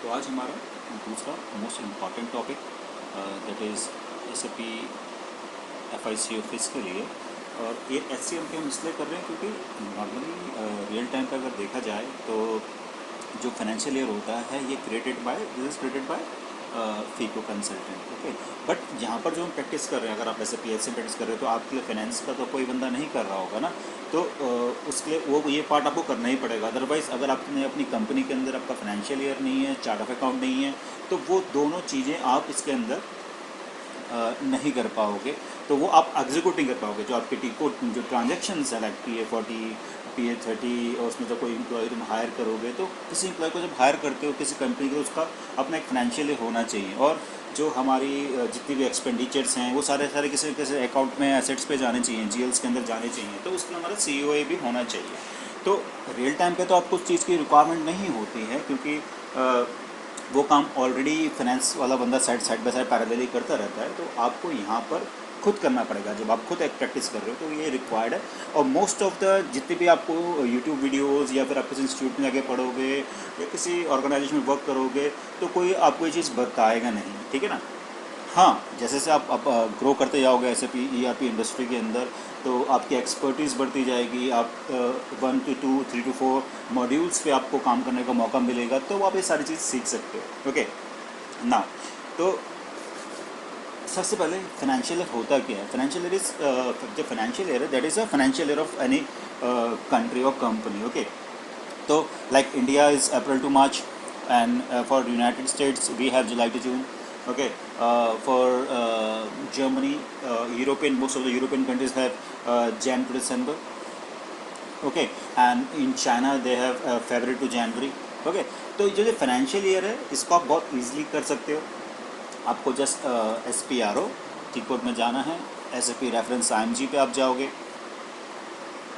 तो आज हमारा दूसरा most important topic that is SAP FICO physical year. और ये HCM के हम इसलिए कर रहे हैं क्योंकि नॉर्मली रियल टाइम पर अगर देखा जाए तो जो फाइनेंशियल ईयर होता है ये this is created by FICO consultant. Okay, but यहाँ पर जो हम प्रैक्टिस कर रहे हैं, अगर आप SAP HCM प्रैक्टिस कर रहे हो तो आपके लिए फाइनेंस का तो कोई बंदा नहीं कर रहा होगा ना, तो उसके लिए वो ये पार्ट आपको करना ही पड़ेगा। अदरवाइज़ अगर आपने अपनी कंपनी के अंदर आपका फाइनेंशियल ईयर नहीं है, चार्ट ऑफ अकाउंट नहीं है, तो वो दोनों चीज़ें आप इसके अंदर नहीं कर पाओगे, तो वो आप एग्जीक्यूट नहीं कर पाओगे। जो आपके जो ट्रांजेक्शन्स है लाइक PA40 PA30, और उसमें जब कोई एम्प्लॉय तुम हायर करोगे तो किसी एम्प्लॉय को जब हायर करते हो किसी कंपनी को, उसका अपना एक फाइनेंशियल होना चाहिए। और जो हमारी जितनी भी एक्सपेंडिचर्स हैं वो सारे किसी किसी अकाउंट में एसेट्स पे जाने चाहिए, GLs के अंदर जाने चाहिए, तो उसके लिए हमारा COA भी होना चाहिए। तो रियल टाइम पे तो आपको उस चीज़ की रिक्वायरमेंट नहीं होती है क्योंकि वो काम ऑलरेडी फाइनेंस वाला बंदा साइड बाय साइड पैरेलली करता रहता है। तो आपको यहाँ पर खुद करना पड़ेगा। जब आप खुद एक प्रैक्टिस कर रहे हो तो ये रिक्वायर्ड है। और मोस्ट ऑफ द जितने भी आपको यूट्यूब वीडियोस या फिर आप किसी इंस्टीट्यूट में जाके पढ़ोगे या किसी ऑर्गेनाइजेशन में वर्क करोगे तो कोई आपको ये चीज़ बताएगा नहीं, ठीक है ना। हाँ, जैसे जैसे आप ग्रो करते जाओगे SAP ERP इंडस्ट्री के अंदर, तो आपकी एक्सपर्टीज़ बढ़ती जाएगी। आप 1 to 2 3 to 4 मॉड्यूल्स पे आपको काम करने का मौका मिलेगा, तो आप ये सारी चीज़ सीख सकते हो। ओके ना, तो सबसे पहले फाइनेंशियल ईयर होता क्या है। फाइनेंशियल ईयर इज जो फाइनेंशियल ईयर है that is a financial year of any country और कंपनी। ओके, तो like India is April to March, and for United States we have July to June. Okay, for Germany, most of the European countries have Jan to December. Okay, and in China they have February to January. Okay, तो जो financial year है इसको आप बहुत easily कर सकते हो। आपको जस्ट SPRO T कोड में जाना है, SAP रेफरेंस IMG पे आप जाओगे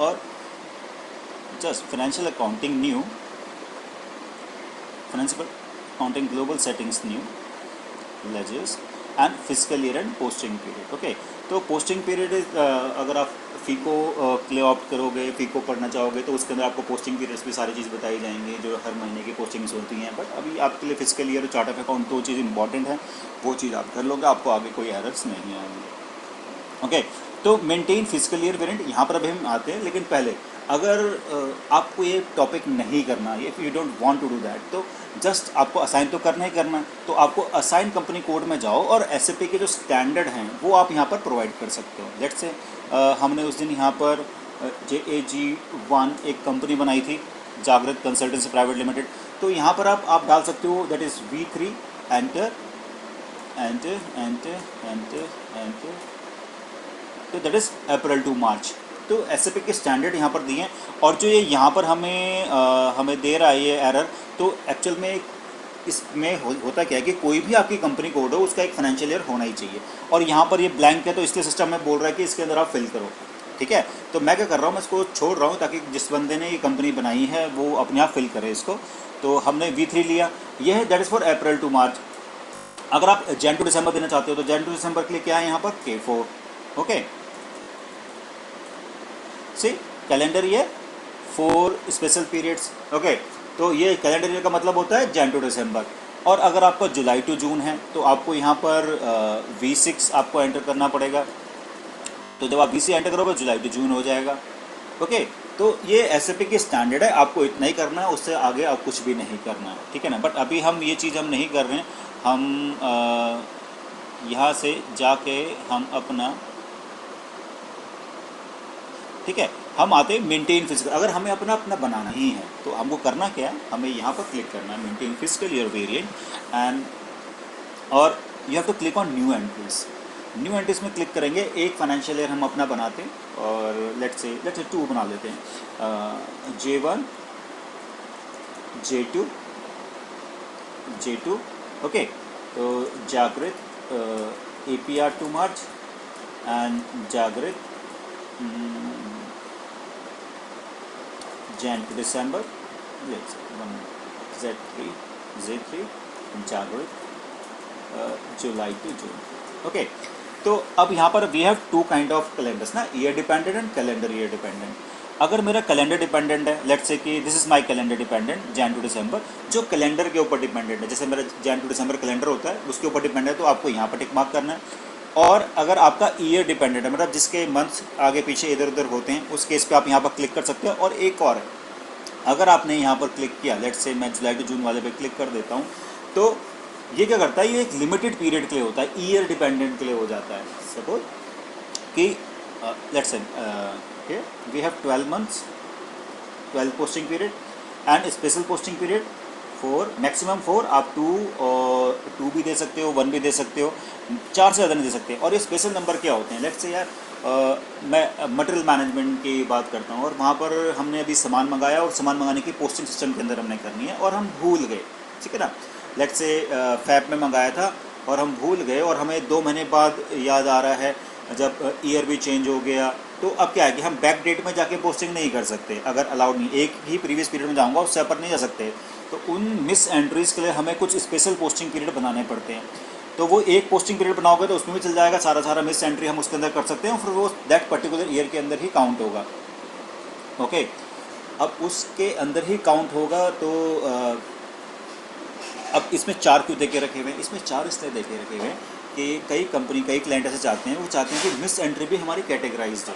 और just financial accounting new, financial accounting global settings new, ledgers and physical year and posting period. Okay, तो पोस्टिंग पीरियड अगर आप FICO के लिए ऑप्ट करोगे, FICO पढ़ना चाहोगे, तो उसके अंदर आपको पोस्टिंग पीरियड्स भी सारी चीज़ बताई जाएंगी जो हर महीने की पोस्टिंग्स होती हैं। बट अभी आपके लिए फिजिकल ईयर और चार्ट ऑफ अकाउंट दो चीज़ इंपॉर्टेंट है, वो चीज़ आप कर लोगे, आपको आगे कोई एरर्स नहीं आएंगे। ओके, तो मेंटेन फिजिकल ईयर वेरिएंट यहाँ पर अभी हम आते हैं, लेकिन पहले अगर आपको ये टॉपिक नहीं करना, if you don't want to do that, तो जस्ट आपको असाइन तो करना ही करना है। तो आपको असाइन कंपनी कोड में जाओ और SAP के जो स्टैंडर्ड हैं वो आप यहाँ पर प्रोवाइड कर सकते हो। लेट्स से हमने उस दिन यहाँ पर JAG1 एक कंपनी बनाई थी, जागृत कंसल्टेंसी प्राइवेट लिमिटेड। तो यहाँ पर आप डाल सकते हो that is V3 enter enter enter enter enter, तो that is April to March। तो SAP के स्टैंडर्ड यहाँ पर दिए हैं। और जो ये यहाँ पर हमें दे रहा है ये एरर, तो एक्चुअल में इसमें होता क्या है कि कोई भी आपकी कंपनी कोड हो उसका एक फाइनेंशियल ईयर होना ही चाहिए। और यहाँ पर ये ब्लैंक है, तो इसलिए सिस्टम में बोल रहा है कि इसके अंदर आप फिल करो, ठीक है। तो मैं क्या कर रहा हूँ, मैं इसको छोड़ रहा हूँ ताकि जिस बंदे ने ये कंपनी बनाई है वो अपने आप फिल करे इसको। तो हमने V3 लिया, ये है that is for April to March। अगर आप Jan to December देना चाहते हो तो Jan to December के लिए क्या है यहाँ पर K4। Okay, see calendar year 4 special periods. Okay, तो ये कैलेंडर ईयर का मतलब होता है Jan to December। और अगर आपका जुलाई टू जून है तो आपको यहाँ पर V6 आपको एंटर करना पड़ेगा। तो जब आप V6 एंटर करोगे जुलाई टू जून हो जाएगा। ओके, तो ये SAP की स्टैंडर्ड है, आपको इतना ही करना है, उससे आगे आप कुछ भी नहीं करना है, ठीक है ना। बट अभी हम ये चीज़ हम नहीं कर रहे हैं, हम यहाँ से जाके हम अपना, ठीक है, हम आते हैं मेंटेन फिजिकल। अगर हमें अपना बनाना ही है तो हमको करना क्या है, हमें यहाँ पर क्लिक करना है maintain physical year variant and, और you have to click on new entries. New entries में क्लिक करेंगे, एक फाइनेंशियल ईयर हम अपना बनाते हैं और लेट्स से 2 बना लेते हैं, J1 J2 J2। ओके, तो जागृत APR to March एंड जागृत Jan to December, let's say Z3 जागृत July to June। ओके, तो अब यहाँ पर we have 2 kind of calendars ना, year dependent and calendar year dependent. अगर मेरा कैलेंडर डिपेंडेंट है, लेट्स से कि this is my calendar dependent Jan to December, जो कैलेंडर के ऊपर डिपेंडेंट है, जैसे मेरा जैन टू दिसंबर कैलेंडर होता है उसके ऊपर डिपेंडेंट है, तो आपको यहाँ पर टिक मार्क करना है। और अगर आपका ईयर डिपेंडेंट है, मतलब जिसके मंथ्स आगे पीछे इधर उधर होते हैं, उस केस पे आप यहाँ पर क्लिक कर सकते हो। और एक और है, अगर आपने यहाँ पर क्लिक किया, लेट्स से मैं जुलाई टू जून वाले पे क्लिक कर देता हूँ, तो ये क्या करता है, ये एक लिमिटेड पीरियड के लिए होता है, ईयर डिपेंडेंट के लिए हो जाता है। सपोज कि let's say we have 12 months, 12 posting period and special posting period 4, maximum 4, आप 2 भी दे सकते हो, 1 भी दे सकते हो, 4 से ज़्यादा नहीं दे सकते। और ये स्पेशल नंबर क्या होते हैं, लेट्स से यार मैं मटेरियल मैनेजमेंट की बात करता हूँ और वहाँ पर हमने अभी सामान मंगाया और सामान मंगाने की पोस्टिंग सिस्टम के अंदर हमने करनी है और हम भूल गए, ठीक है ना। लेट्स से फैब में मंगाया था और हम भूल गए और हमें 2 महीने बाद याद आ रहा है, जब ईयर भी चेंज हो गया, तो अब क्या है कि हम बैक डेट में जाके पोस्टिंग नहीं कर सकते, अगर अलाउड नहीं, एक ही प्रीवियस पीरियड में जाऊँगा उससे ऊपर नहीं जा सकते। तो उन मिस एंट्रीज़ के लिए हमें कुछ स्पेशल पोस्टिंग पीरियड बनाने पड़ते हैं। तो वो एक पोस्टिंग पीरियड बनाओगे तो उसमें भी चल जाएगा, सारा मिस एंट्री हम उसके अंदर कर सकते हैं, फिर वो दैट पर्टिकुलर ईयर के अंदर ही काउंट होगा। ओके, अब उसके अंदर ही काउंट होगा। तो अब इसमें 4 क्यों देके रखे हुए हैं, इसमें 4 इसलिए देके रखे हुए हैं कि कई कंपनी, कई क्लाइंट ऐसे चाहते हैं, वो चाहते हैं कि मिस एंट्री भी हमारी कैटेगराइज्ड हो।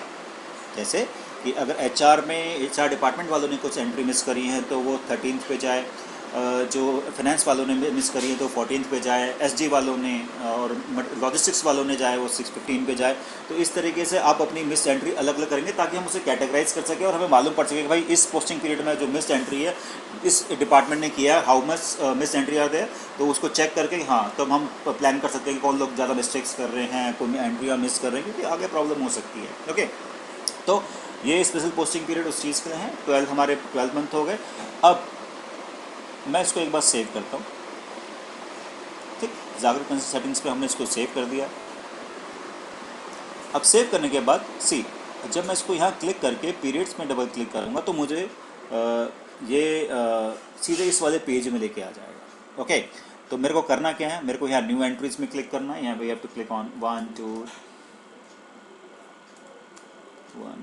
जैसे कि अगर एचआर डिपार्टमेंट वालों ने कुछ एंट्री मिस करी है तो वो 13th पे जाए, जो फाइनेंस वालों ने मिस करी है तो 14th पे जाए, एसडी वालों ने और लॉजिस्टिक्स वालों ने जाए वो 615 पे जाए। तो इस तरीके से आप अपनी मिस एंट्री अलग अलग करेंगे ताकि हम उसे कैटेगराइज कर सकें और हमें मालूम पड़ सके कि भाई इस पोस्टिंग पीरियड में जो मिस एंट्री है इस डिपार्टमेंट ने किया है, how much miss entry are there. तो उसको चेक करके हाँ तब हम प्लान कर सकते हैं कि कौन लोग ज़्यादा मिस्टेक्स कर रहे हैं, कोई एंट्री मिस कर रहे हैं, क्योंकि आगे प्रॉब्लम हो सकती है। ओके, तो ये स्पेशल पोस्टिंग पीरियड उस चीज़ के लिए हैं। 12 हमारे 12 मंथ हो गए। अब मैं इसको एक बार सेव करता हूँ, ठीक, जागरूक सेटिंग्स पे हमने इसको सेव कर दिया। अब सेव करने के बाद सी, जब मैं इसको यहाँ क्लिक करके पीरियड्स में डबल क्लिक करूँगा तो मुझे सीधे इस वाले पेज में लेके आ जाएगा। ओके, तो मेरे को करना क्या है, मेरे को यहाँ न्यू एंट्रीज में क्लिक करना है। यहाँ पे you have to click on 1 2 1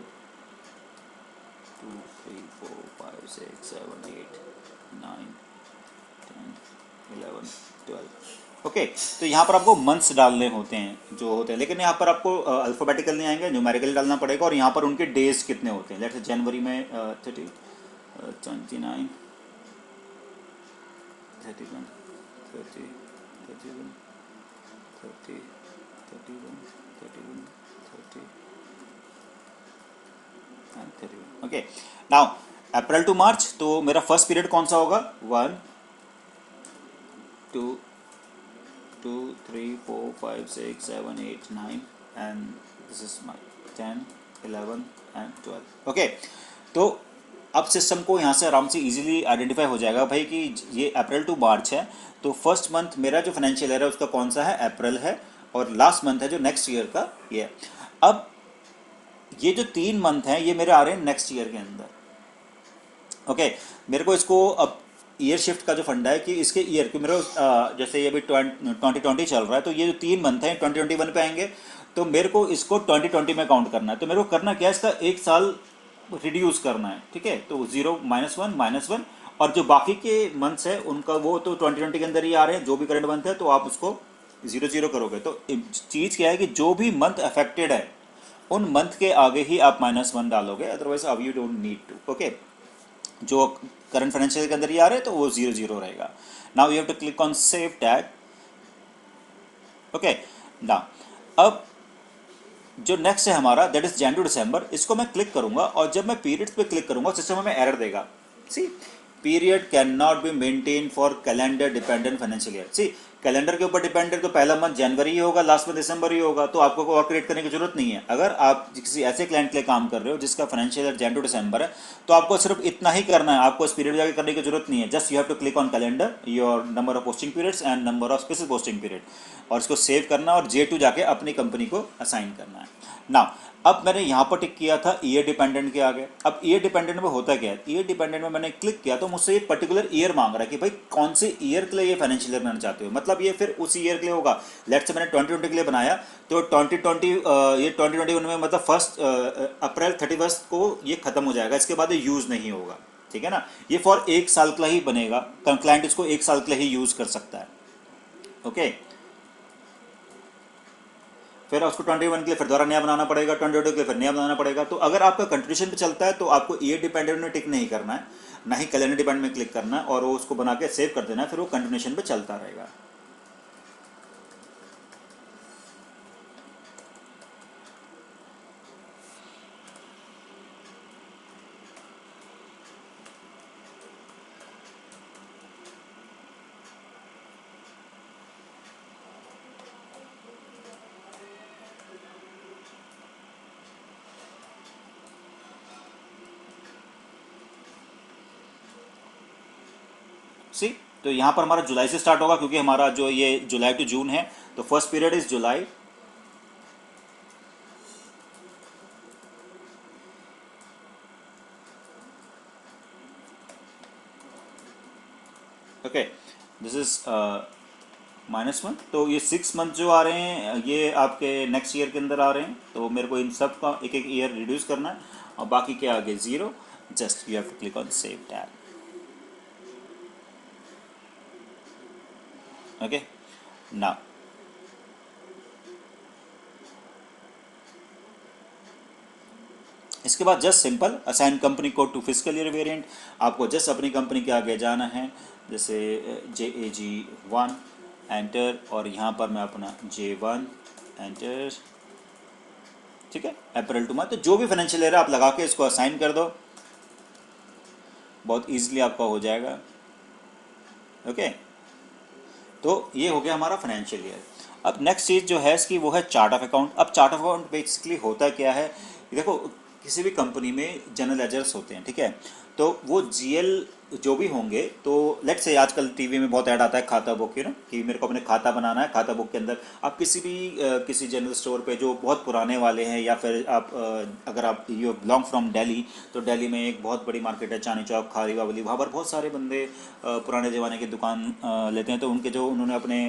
2 3 4 5 6 7 8 9 10 11 12। Okay, तो यहाँ पर आपको मंथ्स डालने होते हैं जो होते हैं, लेकिन यहाँ पर आपको अल्फ़ाबेटिकल नहीं आएंगे, न्यूमेरिकल डालना पड़ेगा। और यहाँ पर उनके डेज कितने होते हैं, लेट्स जनवरी में 30 29 31 30 31 30 31 31 30 and 31। Okay, now April to March, तो मेरा फर्स्ट पीरियड कौन सा होगा, 1 2 2 3 4 5 6 7 8 9 and this is my 10 11 and 12। Okay, तो अब सिस्टम को यहाँ से आराम से इजीली आइडेंटिफाई हो जाएगा भाई कि ये अप्रैल टू मार्च है, तो फर्स्ट मंथ मेरा जो फाइनेंशियल ईयर है उसका कौन सा है, अप्रैल है, और लास्ट मंथ है जो नेक्स्ट ईयर का ये है। अब ये जो 3 मंथ हैं ये मेरे आ रहे हैं नेक्स्ट ईयर के अंदर। ओके, मेरे को इसको अब ईयर शिफ्ट का जो फंडा है कि इसके ईयर को मेरे जैसे ये अभी 2020 चल रहा है, तो ये जो 3 मंथ हैं 2021 पे आएंगे, तो मेरे को इसको 2020 में काउंट करना है। तो मेरे को करना क्या है, इसका एक साल रिड्यूस करना है, ठीक है। तो 0 -1 और जो बाकी के मंथ्स है उनका वो तो 2020 के अंदर ही आ रहे हैं, जो भी करंट मंथ है, तो आप उसको 0 करोगे। तो चीज़ क्या है कि जो भी मंथ अफेक्टेड है उन मंथ के आगे ही आप -1 डालोगे, अदरवाइज अब you don't need to. Okay, जो करंट फाइनेंशियल के अंदर ही आ रहे हैं तो वो 0 रहेगा। Now you have to click on save tag. Okay, now अब जो नेक्स्ट है हमारा that is Jan to December, इसको मैं क्लिक करूंगा और जब मैं पीरियड्स पे क्लिक करूंगा सिस्टम हमें एरर देगा। See, period can not be maintain for calendar dependent financial year. See, calendar के ऊपर डिपेंडेंट तो पहला मंथ जनवरी ही होगा, लास्ट में दिसंबर ही होगा, तो आपको और क्रिएट करने की जरूरत नहीं है। अगर आप किसी ऐसे क्लाइंट के लिए काम कर रहे हो जिसका फाइनेंशियल ईयर जैन टू दिसंबर है, तो आपको सिर्फ इतना ही करना है, आपको इस पीरियड जाकर करने की जरूरत नहीं है। Just you have to click on calendar, your number of posting periods and number of special posting period, और इसको सेव करना और J2 जाके अपनी कंपनी को असाइन करना है। नाउ अब मैंने यहाँ पर टिक किया था ईयर डिपेंडेंट के आगे। अब ईयर डिपेंडेंट में होता क्या है, ईयर डिपेंडेंट में मैंने क्लिक किया तो मुझसे ये पर्टिकुलर ईयर मांग रहा है कि भाई कौन से ईयर के लिए ये फाइनेंशियल ईयर बनाना चाहते हो, मतलब ये फिर उस ईयर के लिए होगा। लेट्स से मैंने 2020 के लिए बनाया तो 2020 ये 2021 में मतलब 1 अप्रैल 31 को ये खत्म हो जाएगा, इसके बाद ये यूज़ नहीं होगा, ठीक है ना। ये फॉर 1 साल के लिए ही बनेगा, क्लाइंट इसको 1 साल के लिए ही यूज़ कर सकता है। ओके, फिर उसको 21 के लिए फिर दोबारा नया बनाना पड़ेगा, 22 के लिए फिर नया बनाना पड़ेगा। तो अगर आपका कंट्रीब्यूशन पे चलता है तो आपको ईयर डिपेंडेंट में टिक नहीं करना है, ना ही कैलेंडर डिपेंडेंट में क्लिक करना है, और वो उसको बना के सेव कर देना है, फिर वो कंटिन्यूशन पे चलता रहेगा। सी, तो यहाँ पर हमारा जुलाई से स्टार्ट होगा क्योंकि हमारा जो ये जुलाई टू जून है, तो first period is July. Okay, this is -1। तो ये 6 मंथ जो आ रहे हैं ये आपके नेक्स्ट ईयर के अंदर आ रहे हैं, तो मेरे को इन सब का एक एक ईयर रिड्यूस करना है, और बाकी के आगे 0। Just you have to click on save tab. Okay, now इसके बाद just simple assign company code to physical year variant. आपको जस्ट अपनी कंपनी के आगे जाना है, जैसे JAG1 एंटर, और यहाँ पर मैं अपना J1 एंटर, ठीक है। अप्रैल टू मंथ, तो जो भी फाइनेंशियल ईयर है आप लगा के इसको असाइन कर दो, बहुत ईजिली आपका हो जाएगा। ओके, तो ये हो गया हमारा फाइनेंशियल ईयर। अब नेक्स्ट चीज़ जो है इसकी वो है चार्ट ऑफ अकाउंट। अब चार्ट ऑफ अकाउंट बेसिकली होता क्या है, देखो किसी भी कंपनी में जनरल लेजर्स होते हैं, ठीक है। तो वो GL जो भी होंगे, तो लेट्स से आजकल टीवी में बहुत ऐड आता है खाता बुक, यू नो, कि मेरे को अपने खाता बनाना है, खाता बुक के अंदर आप किसी भी किसी जनरल स्टोर पे जो बहुत पुराने वाले हैं, या फिर आप अगर आप यू बिलोंग फ्रॉम दिल्ली, तो दिल्ली में एक बहुत बड़ी मार्केट है चांदनी चौक, खारी बावली, वहाँ पर बहुत सारे बंदे पुराने ज़माने की दुकान लेते हैं। तो उनके जो उन्होंने अपने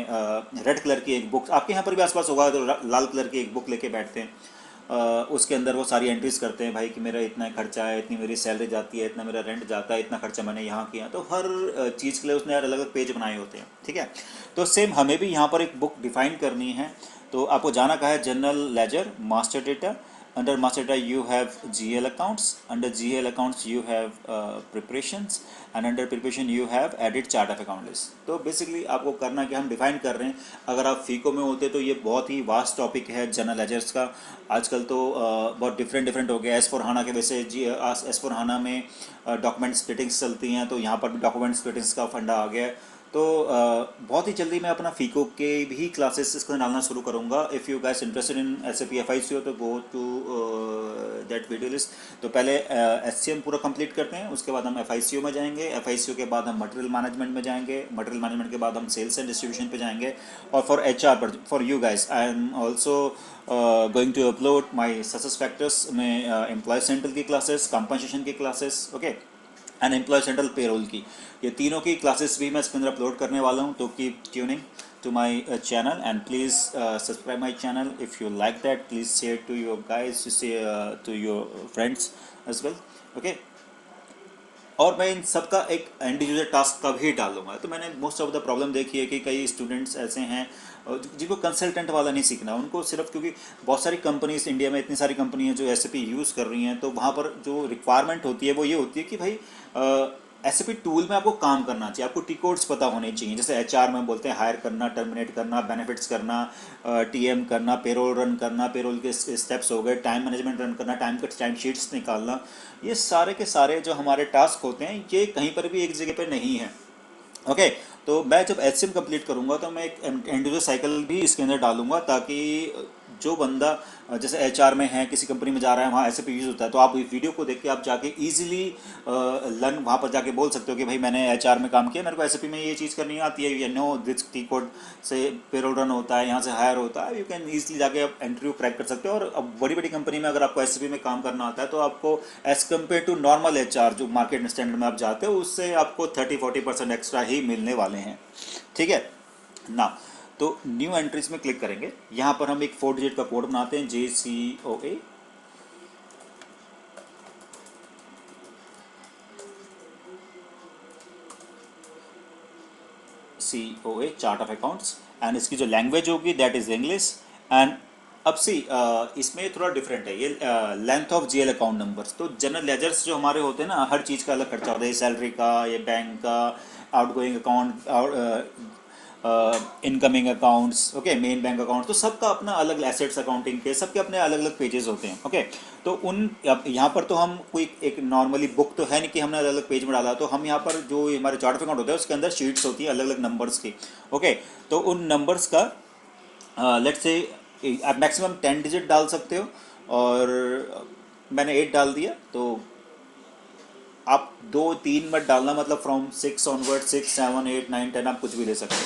रेड कलर की एक बुक, आपके यहाँ पर भी आसपास होगा, तो लाल कलर की एक बुक लेके बैठते हैं। उसके अंदर वो सारी एंट्रीज करते हैं, भाई कि मेरा इतना खर्चा है, इतनी मेरी सैलरी जाती है, इतना मेरा रेंट जाता है, इतना खर्चा मैंने यहाँ किया। तो हर चीज़ के लिए उसने यार अलग अलग पेज बनाए होते हैं, ठीक है। तो सेम हमें भी यहाँ पर एक बुक डिफाइन करनी है। तो आपको जाना कहा है general ledger master data. Under master data you have GL accounts. Under GL accounts you have preparations, and under preparation you have edit chart of account list. तो बेसिकली आपको करना कि हम डिफाइन कर रहे हैं। अगर आप फीको में होते तो ये बहुत ही वास्ट टॉपिक है जनरल लेजर्स का। आजकल तो बहुत डिफरेंट हो गया। S/4HANA के वैसे S/4HANA में डॉक्यूमेंट स्प्लिटिंग्स चलती हैं, तो यहाँ पर भी डॉक्यूमेंट स्प्लिटिंग्स का फंडा आ गया है। तो बहुत ही जल्दी मैं अपना फीको के भी क्लासेस इसको डालना शुरू करूँगा। If you guys interested in SAP FICO तो go to that video list. तो पहले SCM पूरा कंप्लीट करते हैं, उसके बाद हम FICO में जाएंगे, FICO के बाद हम मटेरियल मैनेजमेंट में जाएंगे, मटेरियल मैनेजमेंट के बाद हम सेल्स एंड डिस्ट्रीब्यूशन पे जाएंगे। और फॉर HR पर for you guys I am also going to upload my success factors में एम्प्लॉय सेंट्रल की क्लासेस, कंपनसेशन की classes, okay, and employee central payroll की। ये तीनों की क्लासेस भी मैं इसके अंदर अपलोड करने वाला हूँ। तो keep tuning to my channel, and please subscribe my channel. If you like that, please share to your guys, to your friends as well. Okay, और मैं इन सब का एक एंड यूजर टास्क का भी डालूंगा। तो मैंने मोस्ट ऑफ द प्रॉब्लम देखी है कि कई स्टूडेंट्स ऐसे हैं जिनको कंसल्टेंट वाला नहीं सीखना, उनको सिर्फ, क्योंकि बहुत सारी कंपनीज इंडिया में, इतनी सारी कंपनी है जो SAP यूज़ कर रही हैं, तो वहाँ पर जो रिक्वायरमेंट होती है वो ये होती है कि भाई SAP टूल में आपको काम करना चाहिए, आपको टी कोड्स पता होने चाहिए। जैसे HR में बोलते हैं हायर करना, टर्मिनेट करना, बेनिफिट्स करना, TM करना, पेरोल रन करना, पेरोल के स्टेप्स हो गए, टाइम मैनेजमेंट रन करना, टाइम शीट्स निकालना। ये सारे के सारे जो हमारे टास्क होते हैं ये कहीं पर भी एक जगह पर नहीं है। ओके, तो मैं जब HCM कंप्लीट करूंगा तो मैं एक एंड यूजर साइकिल भी इसके अंदर डालूंगा, ताकि जो बंदा जैसे एचआर में है, किसी कंपनी में जा रहा है, वहाँ SAP यूज़ होता है, तो आप इस वीडियो को देख के आप जाके इजीली लर्न वहाँ पर जाके बोल सकते हो कि भाई मैंने एचआर में काम किया, मेरे को SAP में ये चीज़ करनी आती है, ये नो दिस की कोड से पेरोल रन होता है, यहाँ से हायर होता है, यू कैन ईजिली जाके आप इंटरव्यू क्रैक कर सकते हो। और अब बड़ी बड़ी कंपनी में अगर आपको SAP में काम करना आता है तो आपको as compare to normal HR जो मार्केट स्टैंडर्ड में आप जाते हो, उससे आपको 30-40% एक्स्ट्रा ही मिलने वाले हैं। ठीक है ना। तो न्यू एंट्रीज में क्लिक करेंगे, यहाँ पर हम एक 4 डिजिट का कोड बनाते हैं, JCOA chart of accounts, and इसकी जो लैंग्वेज होगी दैट इज इंग्लिश। एंड अब सी इसमें थोड़ा डिफरेंट है, ये length of GL account numbers. तो जनरल लेजर्स जो हमारे होते हैं ना, हर चीज़ का अलग खर्चा होता है, सैलरी का, ये बैंक का, outgoing account, incoming accounts, okay, main bank account, तो सबका अपना अलग, एसेट्स अकाउंटिंग के सबके अपने अलग अलग पेजेस होते हैं। ओके, तो उन अब यहाँ पर तो हम कोई एक नॉर्मली बुक तो है नहीं कि हमने अलग अलग पेज में डाला, तो हम यहाँ पर जो हमारे चार्ट ऑफ अकाउंट होता है उसके अंदर शीट्स होती है अलग अलग नंबर्स की। ओके, तो उन नंबर्स का लेट्स से आप मैक्सिमम 10 डिजिट डाल सकते हो, और मैंने 8 डाल दिया। तो आप 2-3 मत डालना, मतलब फ्रॉम 6 ऑनवर्ड, 6, 7, 8, 9, 10 आप कुछ भी ले सकते हो।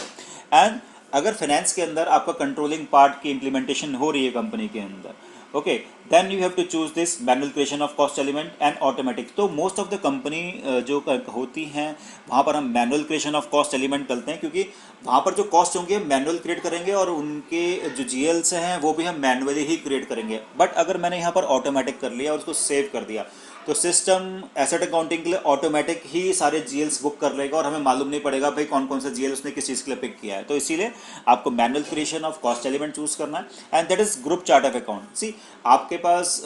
एंड अगर फाइनेंस के अंदर आपका कंट्रोलिंग पार्ट की इम्प्लीमेंटेशन हो रही है कंपनी के अंदर, okay, then you have to choose this manual creation of cost element and automatic. तो मोस्ट ऑफ द कंपनी जो होती हैं वहाँ पर हम manual creation of cost element करते हैं, क्योंकि वहाँ पर जो कॉस्ट होंगे हम मैनुअल क्रिएट करेंगे और उनके जो GLs हैं वो भी हम मैनुअली ही क्रिएट करेंगे। बट अगर मैंने यहाँ पर ऑटोमेटिक कर लिया और उसको सेव कर दिया, तो सिस्टम एसेट अकाउंटिंग के लिए ऑटोमेटिक ही सारे GLs बुक कर लेगा और हमें मालूम नहीं पड़ेगा भाई कौन कौन सा GL उसने किस चीज़ के लिए पिक किया है। तो इसीलिए आपको manual creation of cost element choose करना है, and that is group chart of account. See आपके पास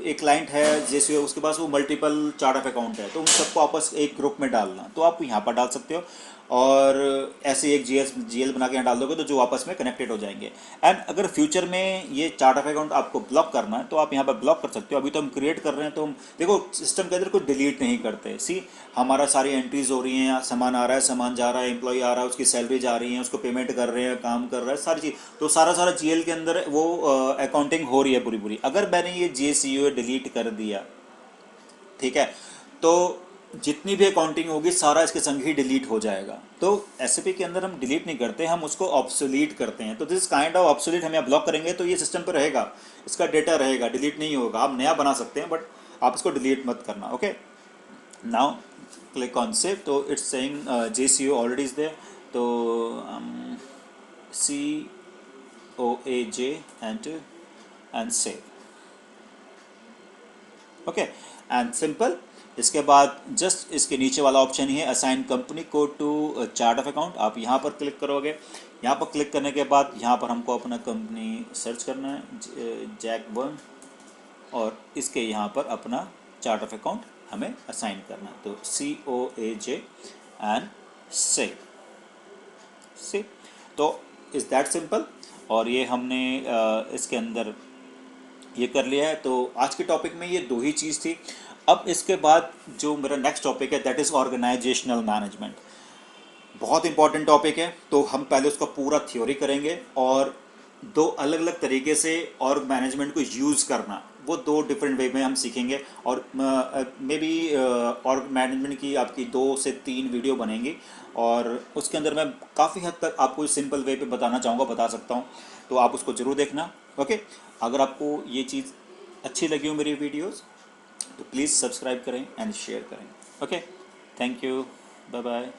एक क्लाइंट है जैसे, उसके पास वो मल्टीपल चार्ट ऑफ अकाउंट है, तो उन सबको आपस एक ग्रुप में डालना, तो आप यहाँ पर डाल सकते हो, और ऐसे एक GL बना के यहाँ डाल दोगे तो जो आपस में कनेक्टेड हो जाएंगे। एंड अगर फ्यूचर में ये चार्ट ऑफ अकाउंट आपको ब्लॉक करना है तो आप यहाँ पर ब्लॉक कर सकते हो। अभी तो हम क्रिएट कर रहे हैं, तो हम देखो सिस्टम के अंदर कुछ डिलीट नहीं करते। सी हमारा सारी एंट्रीज हो रही हैं, सामान आ रहा है, सामान जा रहा है, एम्प्लॉय आ रहा है, उसकी सैलरी जा रही है, उसको पेमेंट कर रहे हैं, काम कर रहा है, सारी चीज़, तो सारा सारा GL के अंदर वो अकाउंटिंग हो रही है पूरी पूरी। अगर मैंने ये JCOA डिलीट कर दिया, ठीक है, तो जितनी भी अकाउंटिंग होगी सारा इसके संग ही डिलीट हो जाएगा। तो SAP के अंदर हम डिलीट नहीं करते, हम उसको ऑब्सोलीट करते हैं। तो दिस काइंड ऑफ ऑब्सोलीट, हम यहाँ ब्लॉक करेंगे तो ये सिस्टम पे रहेगा, इसका डेटा रहेगा, डिलीट नहीं होगा। आप नया बना सकते हैं बट आप इसको डिलीट मत करना। Okay, now click on save. तो it's saying JCO already is there, तो COAJ and save. Okay, and simple. इसके बाद जस्ट इसके नीचे वाला ऑप्शन ही है assign company code to chart of account, आप यहाँ पर क्लिक करोगे। यहाँ पर क्लिक करने के बाद यहाँ पर हमको अपना कंपनी सर्च करना है, JAC1, और इसके यहाँ पर अपना चार्ट ऑफ अकाउंट हमें असाइन करना है। तो COAJ एंड से तो इज़ दैट सिंपल। और ये हमने इसके अंदर ये कर लिया है। तो आज के टॉपिक में ये 2 ही चीज़ थी। अब इसके बाद जो मेरा नेक्स्ट टॉपिक है दैट इज़ ऑर्गेनाइजेशनल मैनेजमेंट। बहुत इंपॉर्टेंट टॉपिक है, तो हम पहले उसका पूरा थ्योरी करेंगे और 2 अलग अलग तरीके से ऑर्ग मैनेजमेंट को यूज़ करना, वो 2 डिफरेंट वे में हम सीखेंगे। और मे बी ऑर्ग मैनेजमेंट की आपकी 2 से 3 वीडियो बनेंगी, और उसके अंदर मैं काफ़ी हद तक आपको सिंपल वे पे बताना चाहूँगा, बता सकता हूँ, तो आप उसको ज़रूर देखना। ओके, अगर आपको ये चीज़ अच्छी लगी हो मेरी वीडियोज़, तो प्लीज़ सब्सक्राइब करें एंड शेयर करें। Okay, thank you, bye bye.